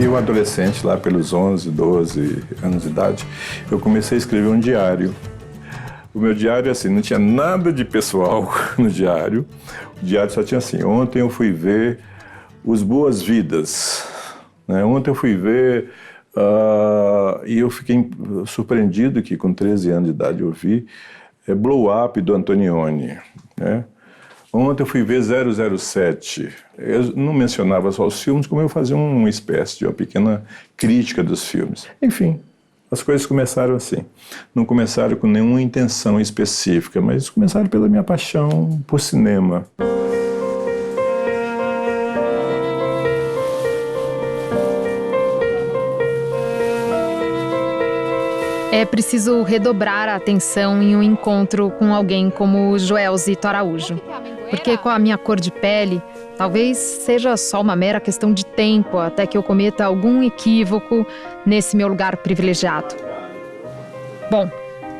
Eu, adolescente, lá pelos 11, 12 anos de idade, eu comecei a escrever um diário. O meu diário, assim, não tinha nada de pessoal no diário. O diário só tinha assim: ontem eu fui ver Os Boas-Vidas, né? Ontem eu fui ver... e eu fiquei surpreendido que com 13 anos de idade eu vi Blow Up, do Antonioni, né? Ontem eu fui ver 007. Eu não mencionava só os filmes, como eu fazia uma espécie de uma pequena crítica dos filmes. Enfim, as coisas começaram assim. Não começaram com nenhuma intenção específica, mas começaram pela minha paixão por cinema. É preciso redobrar a atenção em um encontro com alguém como o Joelzito Araújo. Porque com a minha cor de pele, talvez seja só uma mera questão de tempo até que eu cometa algum equívoco nesse meu lugar privilegiado. Bom,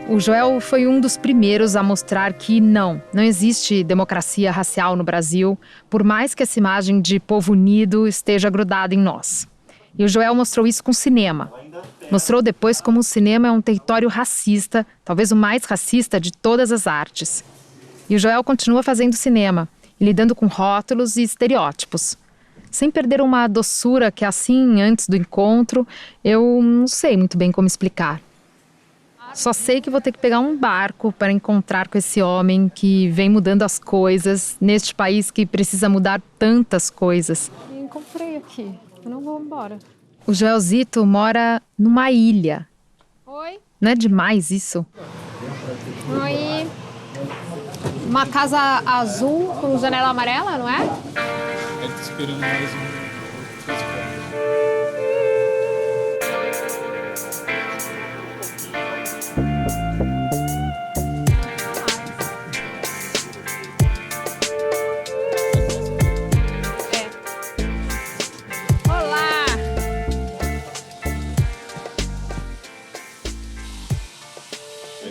o Joel foi um dos primeiros a mostrar que não existe democracia racial no Brasil, por mais que essa imagem de povo unido esteja grudada em nós. E o Joel mostrou isso com o cinema. Mostrou depois como o cinema é um território racista, talvez o mais racista de todas as artes. E o Joel continua fazendo cinema, lidando com rótulos e estereótipos. Sem perder uma doçura que, assim, antes do encontro, eu não sei muito bem como explicar. Só sei que vou ter que pegar um barco para encontrar com esse homem que vem mudando as coisas neste país que precisa mudar tantas coisas. Encontrei aqui, eu não vou embora. O Joelzito mora numa ilha. Oi? Não é demais isso? Oi. Uma casa azul com janela amarela, não é? Ele tá esperando mais um.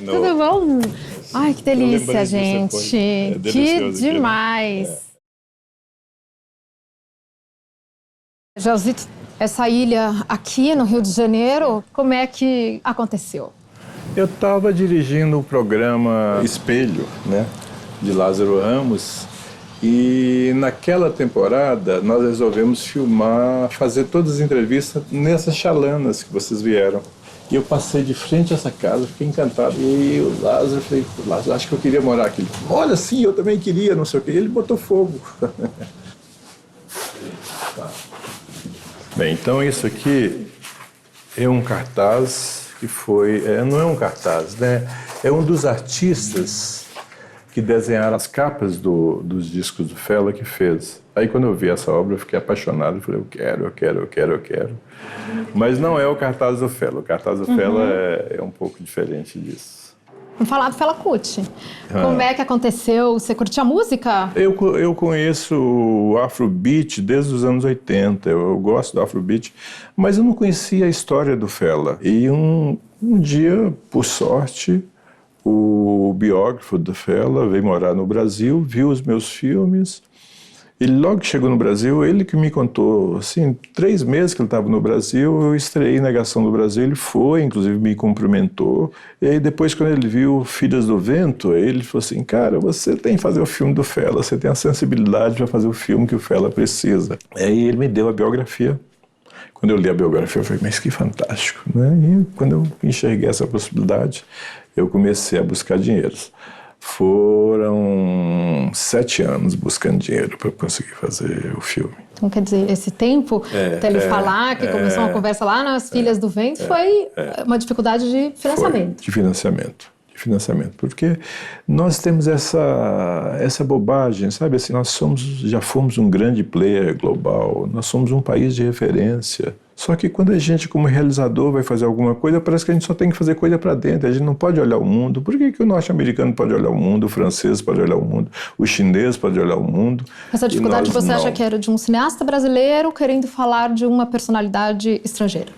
Tudo bom? Ai, que delícia, gente. Que demais. Joelzito, essa ilha aqui no Rio de Janeiro, como é que aconteceu? Eu estava dirigindo o programa Espelho, né, de Lázaro Ramos, e naquela temporada nós resolvemos filmar, fazer todas as entrevistas nessas chalanas que vocês vieram. E eu passei de frente a essa casa, fiquei encantado. E o Lázaro, falei, Lázaro, acho que eu queria morar aqui. Ele falou, olha, sim, eu também queria, não sei o quê. Ele botou fogo. Bem, então isso aqui é um cartaz que foi... não é um cartaz, né? É um dos artistas que desenharam as capas dos discos do Fela que fez. Aí quando eu vi essa obra eu fiquei apaixonado, falei, eu quero. Mas não é o cartaz do Fela, o cartaz do Fela é um pouco diferente disso. Vamos falar do Fela Kuti. Como é que aconteceu? Você curte a música? Eu conheço o Afrobeat desde os anos 80, eu gosto do Afrobeat, mas eu não conhecia a história do Fela. E um dia, por sorte, o biógrafo do Fela veio morar no Brasil, viu os meus filmes. Ele logo que chegou no Brasil, ele que me contou, assim, 3 meses que ele estava no Brasil, eu estreiei Negação do Brasil, ele foi, inclusive me cumprimentou. E aí depois, quando ele viu Filhas do Vento, ele falou assim, cara, você tem que fazer o filme do Fela, você tem a sensibilidade para fazer o filme que o Fela precisa. Aí ele me deu a biografia. Quando eu li a biografia, eu falei, mas que fantástico, né? E quando eu enxerguei essa possibilidade, eu comecei a buscar dinheiros. Foram 7 anos buscando dinheiro para conseguir fazer o filme. Então, quer dizer, esse tempo, até ele falar que começou uma conversa lá nas Filhas do Vento, foi uma dificuldade de financiamento. Foi, de financiamento, porque nós temos essa bobagem, sabe? Assim, nós já fomos um grande player global, nós somos um país de referência. Só que quando a gente, como realizador, vai fazer alguma coisa, parece que a gente só tem que fazer coisa para dentro, a gente não pode olhar o mundo. Por que o norte-americano pode olhar o mundo, o francês pode olhar o mundo, o chinês pode olhar o mundo? Essa dificuldade você acha que era de um cineasta brasileiro querendo falar de uma personalidade estrangeira?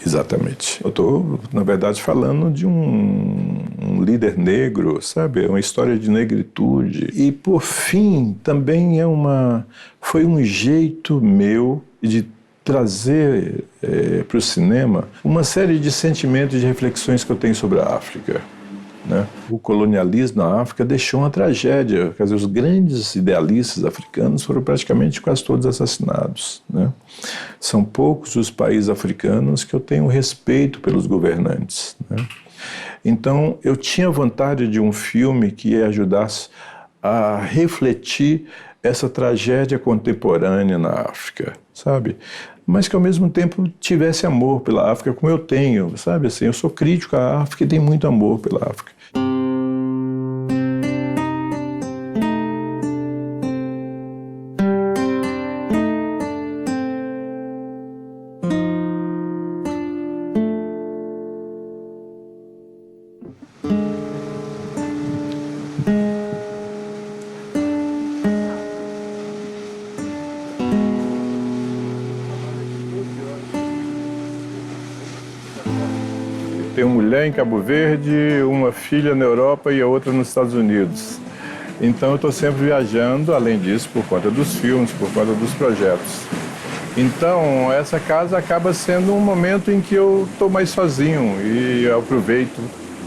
Exatamente. Eu estou, na verdade, falando de um líder negro, sabe? É uma história de negritude. E, por fim, também foi um jeito meu de trazer para o cinema uma série de sentimentos e de reflexões que eu tenho sobre a África, né? O colonialismo na África deixou uma tragédia. Quer dizer, os grandes idealistas africanos foram praticamente quase todos assassinados, né? São poucos os países africanos que eu tenho respeito pelos governantes, né? Então, eu tinha vontade de um filme que ajudasse a refletir essa tragédia contemporânea na África, sabe? Mas que ao mesmo tempo tivesse amor pela África, como eu tenho, sabe? Assim, eu sou crítico à África e tenho muito amor pela África. Tenho uma mulher em Cabo Verde, uma filha na Europa e a outra nos Estados Unidos. Então eu estou sempre viajando, além disso, por conta dos filmes, por conta dos projetos. Então essa casa acaba sendo um momento em que eu estou mais sozinho e eu aproveito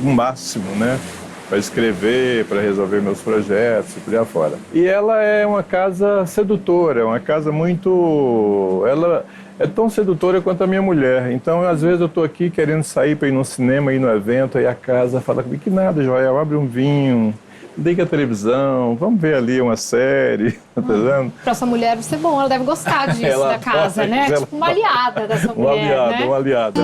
o máximo, né? Para escrever, para resolver meus projetos e por aí afora. E ela é uma casa sedutora, é uma casa muito... Ela é tão sedutora quanto a minha mulher. Então, às vezes eu estou aqui querendo sair para ir no cinema, ir no evento, aí a casa fala comigo, que nada, Joel, abre um vinho, liga a televisão, vamos ver ali uma série, tá entendendo? Para sua mulher ser bom, ela deve gostar disso, da casa, né? Tipo uma aliada dessa mulher, né? Uma aliada.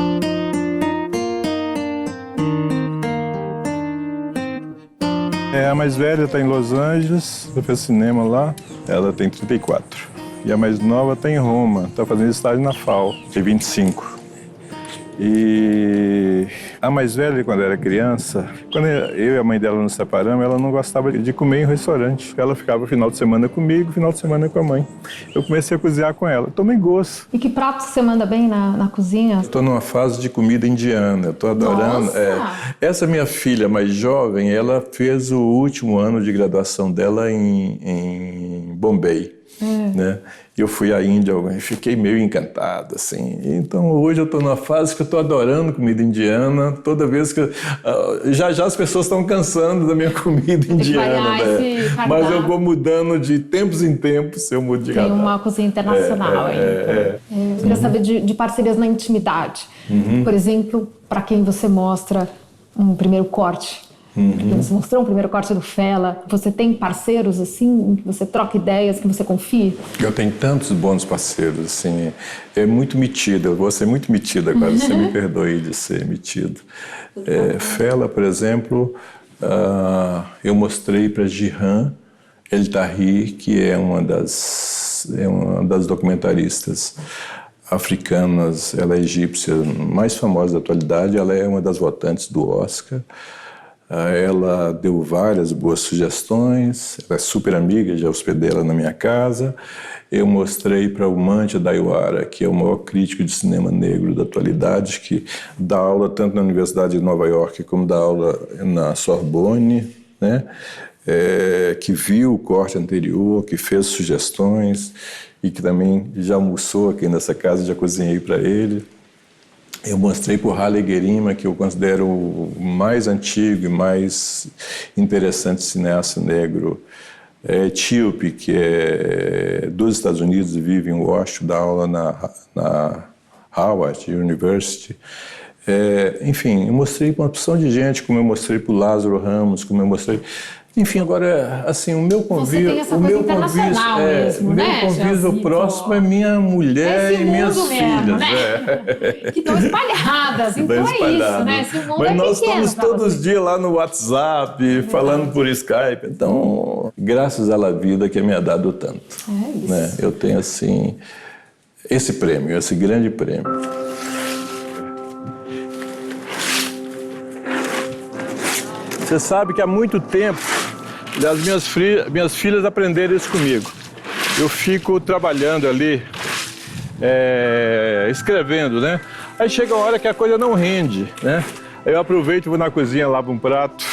A mais velha está em Los Angeles, vai fazer cinema lá, ela tem 34. E a mais nova está em Roma, está fazendo estágio na FAO, tem 25. E a mais velha, quando era criança, quando eu e a mãe dela nos separamos, ela não gostava de comer em restaurante. Ela ficava final de semana comigo, final de semana com a mãe. Eu comecei a cozinhar com ela, tomei gosto. E que prato você manda bem na cozinha? Estou numa fase de comida indiana, estou adorando. Nossa! Essa minha filha mais jovem, ela fez o último ano de graduação dela em Bombay. Né? Eu fui à Índia e fiquei meio encantado, assim. Então hoje eu estou numa fase que eu estou adorando comida indiana. Toda vez que já as pessoas estão cansando da minha comida indiana, né? Mas eu vou mudando de tempos em tempos, eu mudo de Tem uma cozinha internacional aí. Eu queria saber de parcerias na intimidade. Por exemplo, para quem você mostra um primeiro corte. Você mostrou um primeiro corte do Fela. Você tem parceiros, assim, que você troca ideias, que você confia? Eu tenho tantos bons parceiros, assim. É muito metido, eu vou ser muito metido agora, você me perdoe de ser metido. Fela, por exemplo, eu mostrei para Jihan El Tahrir, que é uma das documentaristas africanas, ela é egípcia, mais famosa da atualidade, ela é uma das votantes do Oscar. Ela deu várias boas sugestões, ela é super amiga, já hospedei ela na minha casa. Eu mostrei para o Mantia Daiwara, que é o maior crítico de cinema negro da atualidade, que dá aula tanto na Universidade de Nova York como dá aula na Sorbonne, né? Que viu o corte anterior, que fez sugestões e que também já almoçou aqui nessa casa, já cozinhei para ele. Eu mostrei para o Haile Gerima, que eu considero o mais antigo e mais interessante cineasta negro etíope, que é dos Estados Unidos e vive em Washington, dá aula na Howard University. Enfim, eu mostrei para uma opção de gente, como eu mostrei para o Lázaro Ramos, como eu mostrei... Enfim, agora, assim, o meu convívio... Você tem essa coisa internacional mesmo, né? O meu convívio próximo é minha mulher e minhas filhas. Né? Que estão espalhadas, então é isso, né? Esse mundo Mas nós pequeno, estamos todos os dias lá no WhatsApp, falando por Skype. Então, graças à vida que me ha dado tanto. Isso. Né? Eu tenho, assim, esse prêmio, esse grande prêmio. Você sabe que há muito tempo as minhas filhas aprenderam isso comigo. Eu fico trabalhando ali, escrevendo, né? Aí chega uma hora que a coisa não rende, né? Aí eu aproveito e vou na cozinha, lavo um prato.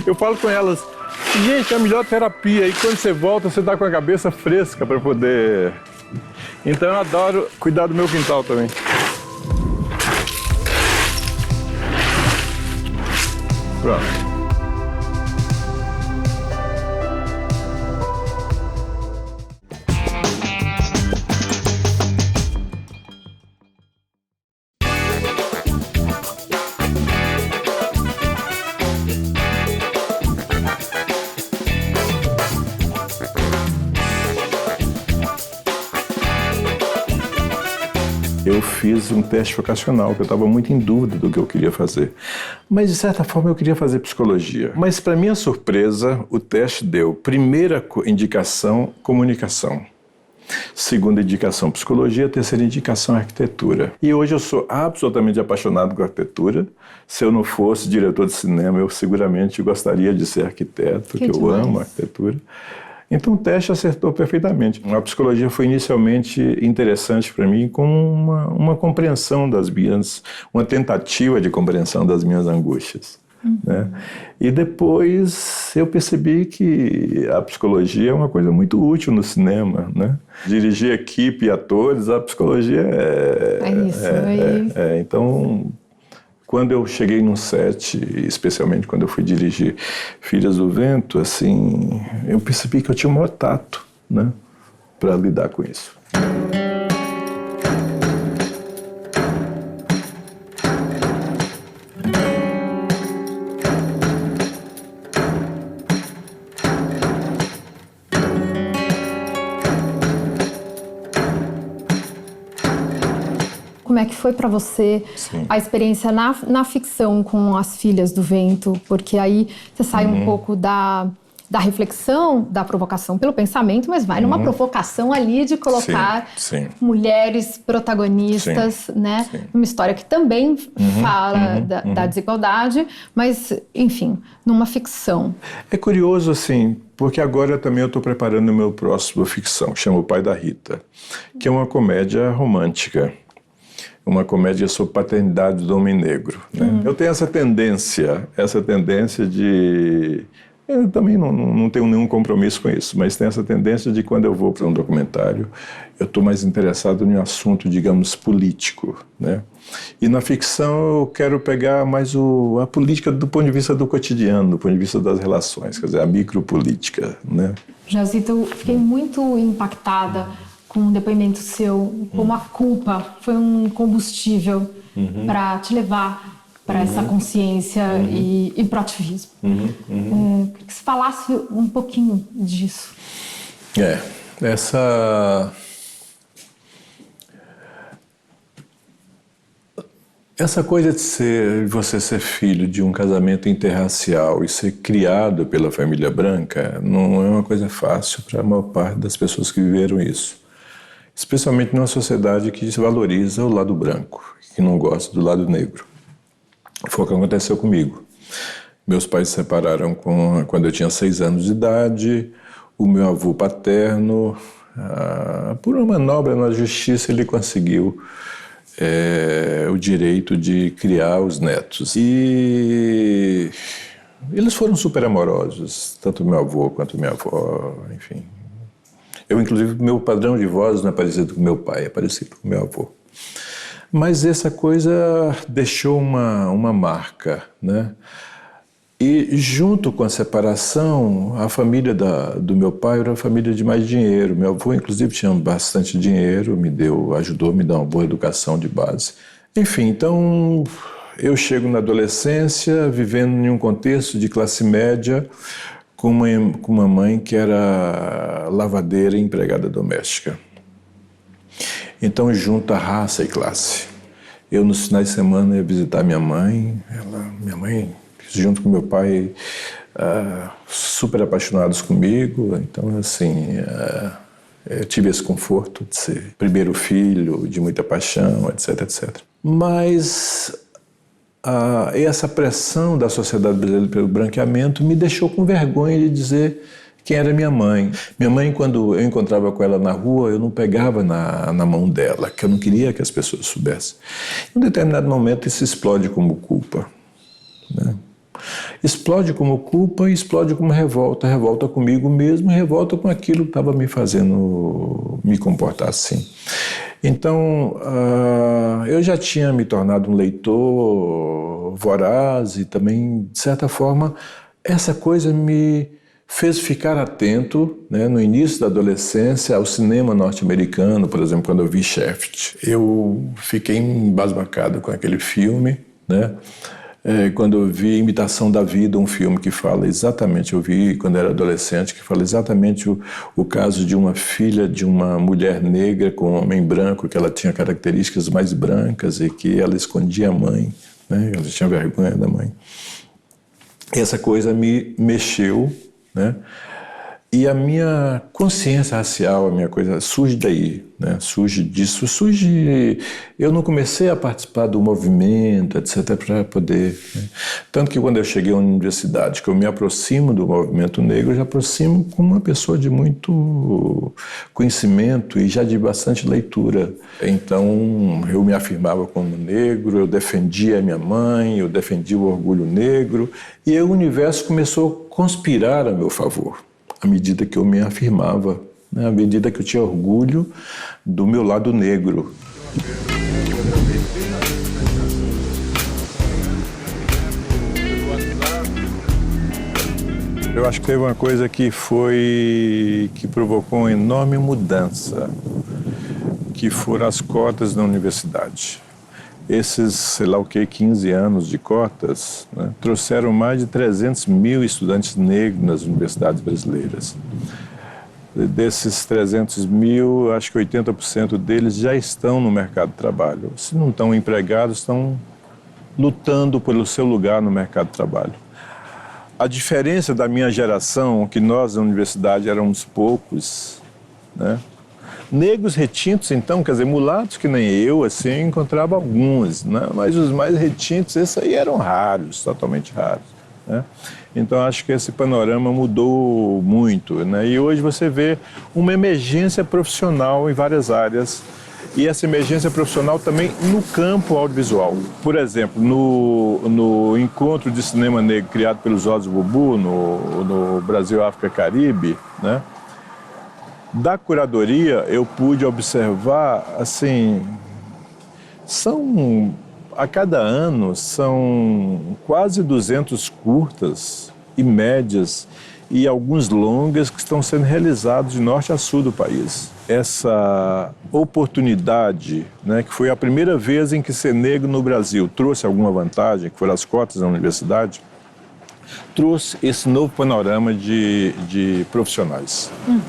Eu falo com elas, Gente, é a melhor terapia. E quando você volta, você tá com a cabeça fresca para poder... Então eu adoro cuidar do meu quintal também. Pronto. Eu fiz um teste vocacional, que eu estava muito em dúvida do que eu queria fazer. Mas, de certa forma, eu queria fazer psicologia. Mas, para minha surpresa, o teste deu primeira indicação, comunicação. Segunda indicação, psicologia. Terceira indicação, arquitetura. E hoje eu sou absolutamente apaixonado por arquitetura. Se eu não fosse diretor de cinema, eu seguramente gostaria de ser arquiteto, que eu amo arquitetura. Então o teste acertou perfeitamente. A psicologia foi inicialmente interessante para mim como uma compreensão das minhas, uma tentativa de compreensão das minhas angústias. Né? E depois eu percebi que a psicologia é uma coisa muito útil no cinema. Né? Dirigir equipe e atores, a psicologia então... Quando eu cheguei num set, especialmente quando eu fui dirigir Filhas do Vento, assim, eu percebi que eu tinha um maior tato, né, para lidar com isso. Como é que foi para você a experiência na ficção com As Filhas do Vento? Porque aí você sai um pouco da reflexão, da provocação pelo pensamento, mas vai numa provocação ali de colocar mulheres protagonistas, né? Numa história que também fala da desigualdade, mas, enfim, numa ficção. É curioso, assim, porque agora também eu estou preparando o meu próximo ficção, que chama O Pai da Rita, que é uma comédia romântica. Uma comédia sobre paternidade do homem negro. Né? Eu tenho essa tendência de... Eu também não tenho nenhum compromisso com isso, mas tenho essa tendência de quando eu vou para um documentário, eu estou mais interessado em um assunto, digamos, político. Né? E na ficção eu quero pegar mais a política do ponto de vista do cotidiano, do ponto de vista das relações, quer dizer, a micropolítica. Né? Joelzito, eu fiquei muito impactada com um depoimento seu, como a culpa foi um combustível para te levar para essa consciência e para o ativismo. Queria que você falasse um pouquinho disso. Essa coisa de você ser filho de um casamento interracial e ser criado pela família branca não é uma coisa fácil para a maior parte das pessoas que viveram isso. Especialmente numa sociedade que desvaloriza o lado branco, que não gosta do lado negro. Foi o que aconteceu comigo. Meus pais se separaram quando eu tinha 6 anos de idade. O meu avô paterno, por uma manobra na justiça, ele conseguiu o direito de criar os netos. E eles foram super amorosos, tanto meu avô quanto minha avó, enfim. Eu, inclusive, meu padrão de voz não é parecido com meu pai, é parecido com meu avô. Mas essa coisa deixou uma marca, né? E junto com a separação, a família do meu pai era uma família de mais dinheiro. Meu avô, inclusive, tinha bastante dinheiro, ajudou a me dar uma boa educação de base. Enfim, então eu chego na adolescência, vivendo em um contexto de classe média, com uma mãe que era lavadeira e empregada doméstica. Então, junta raça e classe. Eu, nos finais de semana, ia visitar minha mãe. Minha mãe, junto com meu pai, super apaixonados comigo. Então, assim, eu tive esse conforto de ser primeiro filho, de muita paixão, etc, etc. Mas essa pressão da sociedade brasileira pelo branqueamento me deixou com vergonha de dizer quem era minha mãe. Minha mãe, quando eu encontrava com ela na rua, eu não pegava na mão dela, que eu não queria que as pessoas soubessem. Em um determinado momento, isso explode como culpa. Né? Explode como culpa e explode como revolta. Revolta comigo mesmo e revolta com aquilo que estava me fazendo me comportar assim. Então, eu já tinha me tornado um leitor voraz e também, de certa forma, essa coisa me fez ficar atento, né, no início da adolescência ao cinema norte-americano, por exemplo, quando eu vi Shaft. Eu fiquei embasbacado com aquele filme, né? Quando eu vi Imitação da Vida, um filme que fala exatamente, eu vi quando era adolescente, que fala exatamente o caso de uma filha de uma mulher negra com um homem branco, que ela tinha características mais brancas e que ela escondia a mãe, né? Ela tinha vergonha da mãe. Essa coisa me mexeu, né? E a minha consciência racial, a minha coisa, surge daí, né? Surge disso, surge... Eu não comecei a participar do movimento, etc., para poder... Né? Tanto que quando eu cheguei à universidade, que eu me aproximo do movimento negro, eu já aproximo como uma pessoa de muito conhecimento e já de bastante leitura. Então, eu me afirmava como negro, eu defendia a minha mãe, eu defendia o orgulho negro, e aí o universo começou a conspirar a meu favor. À medida que eu me afirmava, né? À medida que eu tinha orgulho do meu lado negro. Eu acho que teve uma coisa que provocou uma enorme mudança, que foram as cotas na universidade. Esses, sei lá o que, 15 anos de cotas, né, trouxeram mais de 300 mil estudantes negros nas universidades brasileiras. Desses 300 mil, acho que 80% deles já estão no mercado de trabalho. Se não estão empregados, estão lutando pelo seu lugar no mercado de trabalho. A diferença da minha geração, que nós na universidade éramos poucos, né? Negros retintos, então, quer dizer, mulatos que nem eu, assim, encontrava alguns, né? Mas os mais retintos, esses aí eram raros, totalmente raros, né? Então, acho que esse panorama mudou muito, né? E hoje você vê uma emergência profissional em várias áreas, e essa emergência profissional também no campo audiovisual. Por exemplo, no encontro de cinema negro criado pelos Oswald Bubu, no Brasil, África e Caribe, né? Da curadoria, eu pude observar, assim, a cada ano são quase 200 curtas e médias e alguns longas que estão sendo realizados de norte a sul do país. Essa oportunidade, né, que foi a primeira vez em que ser negro no Brasil trouxe alguma vantagem, que foram as cotas na universidade, trouxe esse novo panorama de profissionais. Uhum.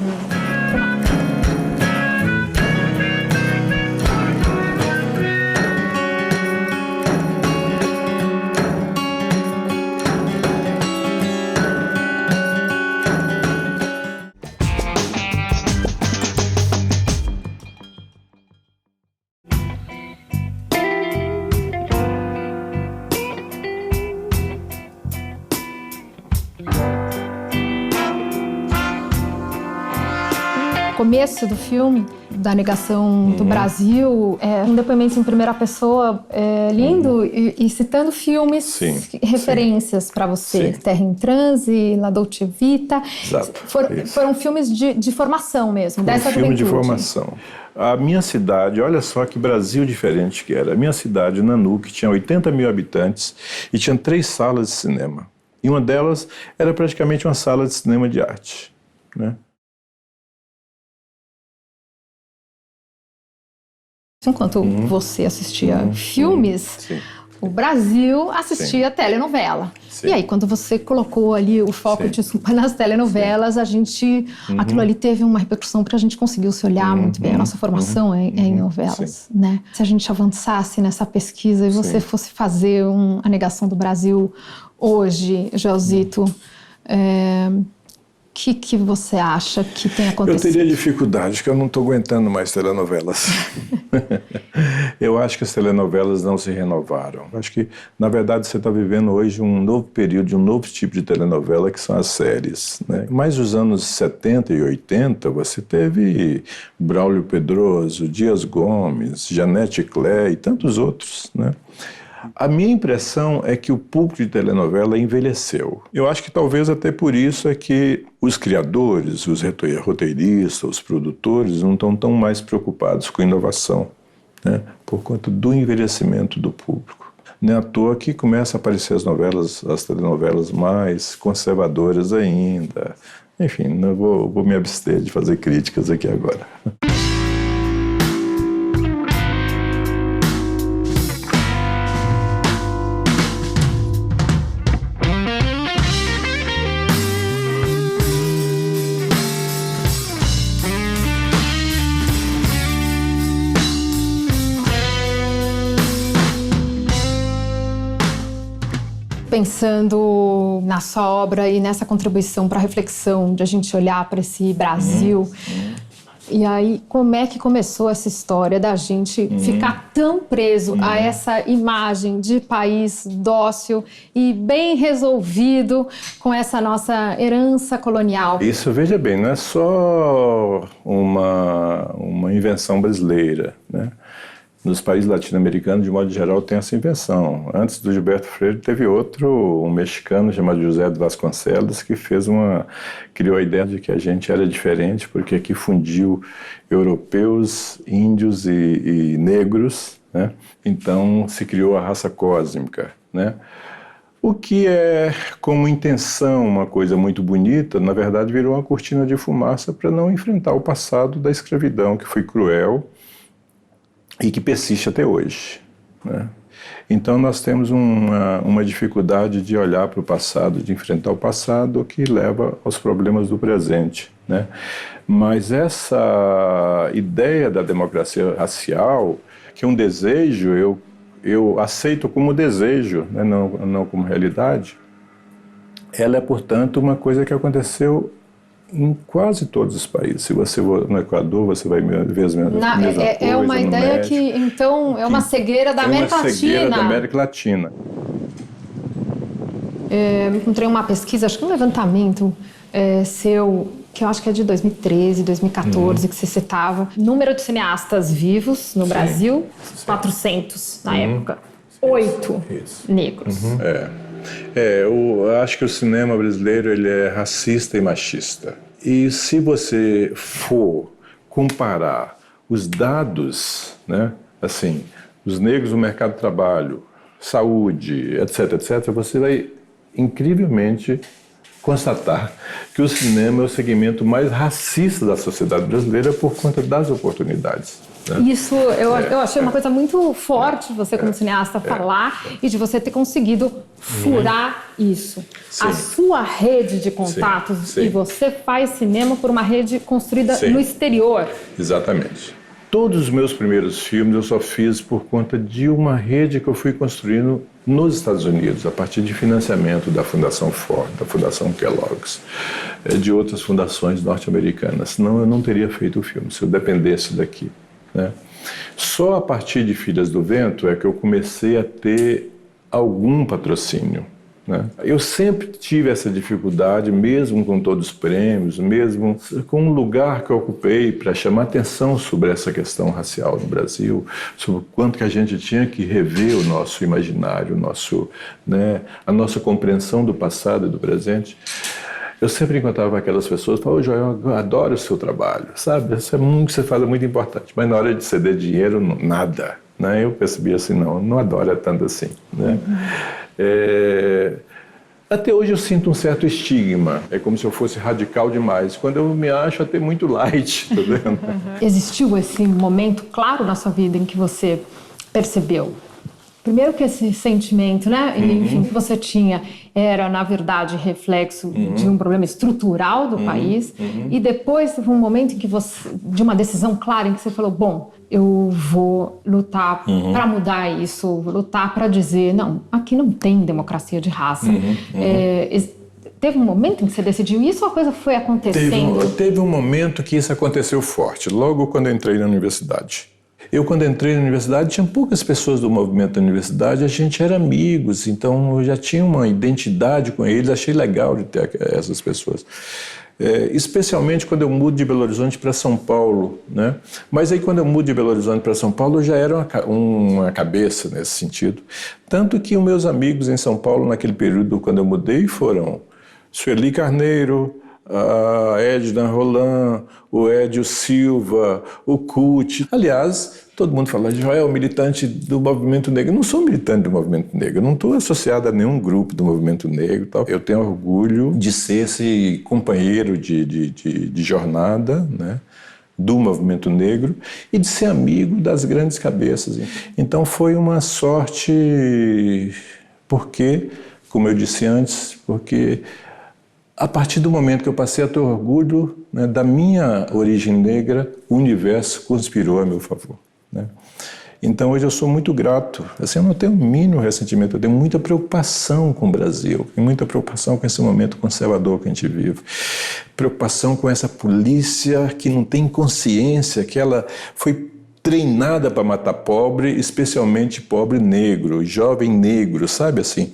Começo do filme, da negação do Brasil, um depoimento em primeira pessoa lindo e citando filmes, referências para você. Sim. Terra em Transe, La Dolce Vita. Exato. Foram filmes de formação mesmo, dessa filme juventude. De formação. A minha cidade, olha só que Brasil diferente que era. A minha cidade, Nanuque, tinha 80 mil habitantes e tinha 3 salas de cinema. E uma delas era praticamente uma sala de cinema de arte, né? Enquanto você assistia filmes, o Brasil assistia telenovela. Sim. E aí, quando você colocou ali o foco nas telenovelas, a gente... Aquilo ali teve uma repercussão porque a gente conseguiu se olhar muito bem. A nossa formação é em novelas, né? Se a gente avançasse nessa pesquisa e você fosse fazer a negação do Brasil hoje, Joelzito, que você acha que tem acontecido? Eu teria dificuldade, que eu não estou aguentando mais telenovelas. Eu acho que as telenovelas não se renovaram. Eu acho que, na verdade, você está vivendo hoje um novo período, um novo tipo de telenovela, que são as séries, né? Mas nos anos 70 e 80, você teve Braulio Pedroso, Dias Gomes, Janete Claire e tantos outros, né? A minha impressão é que o público de telenovela envelheceu. Eu acho que talvez até por isso é que os criadores, os roteiristas, os produtores não estão tão mais preocupados com inovação, né? Por conta do envelhecimento do público. Não é à toa que começam a aparecer as telenovelas mais conservadoras ainda. Enfim, não vou me abster de fazer críticas aqui agora. Pensando na sua obra e nessa contribuição para a reflexão, de a gente olhar para esse Brasil. E aí, como é que começou essa história da gente ficar tão preso a essa imagem de país dócil e bem resolvido com essa nossa herança colonial? Isso, veja bem, não é só uma invenção brasileira, né? Nos países latino-americanos, de modo geral, tem essa invenção. Antes do Gilberto Freire, teve outro, um mexicano chamado José de Vasconcelos, que criou a ideia de que a gente era diferente, porque aqui fundiu europeus, índios e negros, né? Então se criou a raça cósmica, né? O que é, como intenção, uma coisa muito bonita, na verdade virou uma cortina de fumaça para não enfrentar o passado da escravidão, que foi cruel, e que persiste até hoje, né? Então nós temos uma dificuldade de olhar para o passado, de enfrentar o passado, que leva aos problemas do presente, né? Mas essa ideia da democracia racial, que é um desejo, eu aceito como desejo, né? não como realidade, ela é, portanto, uma coisa que aconteceu em quase todos os países. Se você for no Equador, você vai ver as mesmas coisas. É uma ideia México, que, então, é uma cegueira da América Latina. É uma cegueira da América Latina. Encontrei uma pesquisa, acho que um levantamento seu, que eu acho que é de 2013, 2014, que você citava. Número de cineastas vivos no Brasil, 400 na época. 8 negros. Eu acho que o cinema brasileiro ele é racista e machista. E se você for comparar os dados, né, assim, os negros no mercado de trabalho, saúde, etc., você vai incrivelmente constatar que o cinema é o segmento mais racista da sociedade brasileira por conta das oportunidades. Isso, eu achei uma coisa muito forte de você como cineasta falar e de você ter conseguido furar isso. Sim. A sua rede de contatos, e você faz cinema por uma rede construída no exterior. Exatamente. Todos os meus primeiros filmes eu só fiz por conta de uma rede que eu fui construindo nos Estados Unidos, a partir de financiamento da Fundação Ford, da Fundação Kellogg's, de outras fundações norte-americanas. Senão eu não teria feito o filme, se eu dependesse daqui, né? Só a partir de Filhas do Vento é que eu comecei a ter algum patrocínio, né? Eu sempre tive essa dificuldade, mesmo com todos os prêmios, mesmo com o lugar que eu ocupei para chamar atenção sobre essa questão racial no Brasil, sobre o quanto que a gente tinha que rever o nosso imaginário, a nossa compreensão do passado e do presente. Eu sempre encontrava aquelas pessoas e falava: Joel, eu adoro o seu trabalho, sabe? Isso é muito que você faz, é muito importante. Mas na hora de ceder dinheiro, nada, né? Eu percebi assim, não adoro tanto assim, né? Até hoje eu sinto um certo estigma. É como se eu fosse radical demais. Quando eu me acho até muito light, tá vendo? Existiu esse momento claro na sua vida em que você percebeu? Primeiro que esse sentimento, né, enfim, que você tinha era, na verdade, reflexo de um problema estrutural do país, e depois houve um momento em que de uma decisão clara em que você falou: bom, eu vou lutar para mudar isso, vou lutar para dizer, não, aqui não tem democracia de raça. Teve um momento em que você decidiu isso ou a coisa foi acontecendo? Teve um momento que isso aconteceu forte, logo quando eu entrei na universidade. Quando entrei na universidade, tinha poucas pessoas do movimento da universidade, a gente era amigos, então eu já tinha uma identidade com eles, achei legal de ter essas pessoas. especialmente quando eu mudo de Belo Horizonte para São Paulo, né? Mas aí quando eu mudo de Belo Horizonte para São Paulo, eu já era uma cabeça nesse sentido. Tanto que os meus amigos em São Paulo, naquele período, quando eu mudei, foram Sueli Carneiro, a Edna Roland, o Edio Silva, o Cuti. Aliás, todo mundo fala, Joel, militante do movimento negro. Eu não sou militante do movimento negro, eu não estou associado a nenhum grupo do movimento negro. Tal. Eu tenho orgulho de ser esse companheiro de jornada, né, do movimento negro e de ser amigo das grandes cabeças. Então foi uma sorte, porque, como eu disse antes, porque a partir do momento que eu passei a ter orgulho, né, da minha origem negra, o universo conspirou a meu favor, né? Então hoje eu sou muito grato, assim, eu não tenho o mínimo ressentimento, eu tenho muita preocupação com o Brasil, tenho muita preocupação com esse momento conservador que a gente vive, preocupação com essa polícia que não tem consciência, que ela foi treinada para matar pobre, especialmente pobre negro, jovem negro, sabe assim?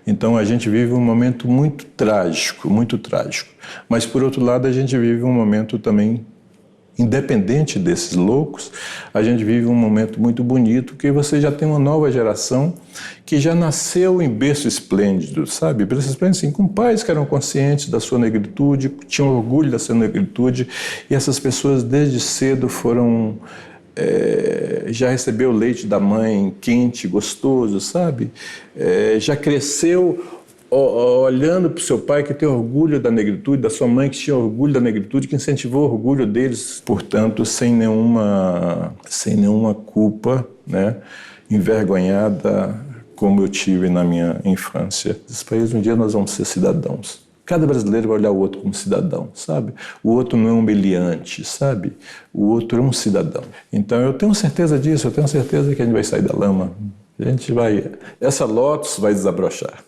Então a gente vive um momento muito trágico, muito trágico. Mas por outro lado a gente vive um momento também, independente desses loucos, a gente vive um momento muito bonito, que você já tem uma nova geração que já nasceu em berço esplêndido, sabe? Berço esplêndido, assim, com pais que eram conscientes da sua negritude, tinham orgulho da sua negritude, e essas pessoas desde cedo foram... já recebeu o leite da mãe quente, gostoso, sabe? Já cresceu olhando para o seu pai que tem orgulho da negritude, da sua mãe que tinha orgulho da negritude, que incentivou o orgulho deles, portanto, sem nenhuma culpa, né? Envergonhada como eu tive na minha infância. Esse país, um dia nós vamos ser cidadãos. Cada brasileiro vai olhar o outro como cidadão, sabe? O outro não é um meliante, sabe? O outro é um cidadão. Então eu tenho certeza disso, eu tenho certeza que a gente vai sair da lama. A gente vai... Essa Lotus vai desabrochar.